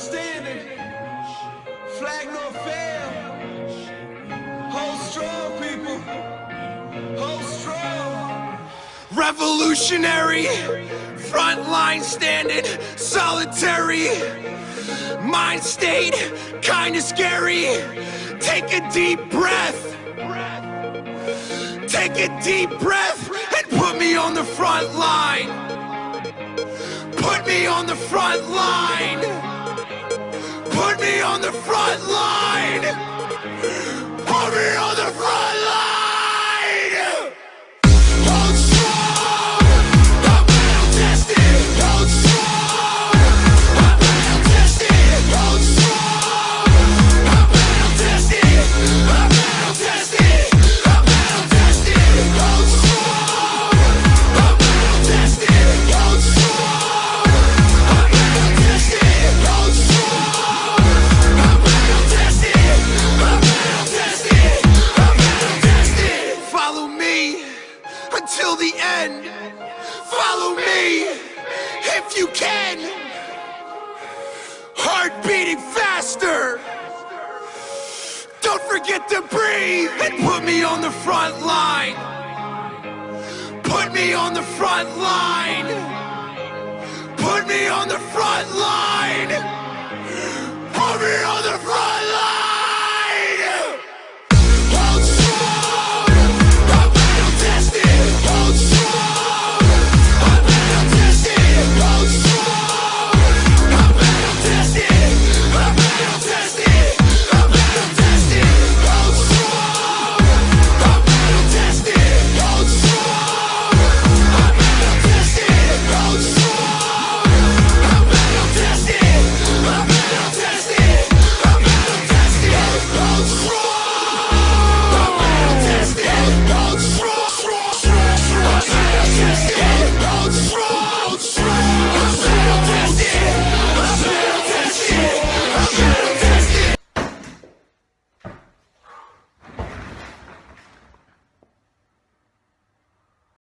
standing, flag no fail. Hold strong, people. Hold strong. Revolutionary, front line standing, solitary. Mind state, kinda scary. Take a deep breath. Take a deep breath and put me on the front line. Put me on the front line. Put me on the front line. Put me on the front line. Hold strong. I'm battle tested. Hold strong. I'm battle tested. Hold strong. I'm battle tested. I'm battle tested. I'm battle tested. Hold strong. I'm battle tested. Hold strong. I'm battle tested. Hold strong. I'm battle tested. I'm battle tested. I'm battle tested. Follow me until the end. Follow me if you can. Heart beating faster. Don't forget to breathe and put me on the front line. Put me on the front line. Put me on the front line. Put me on the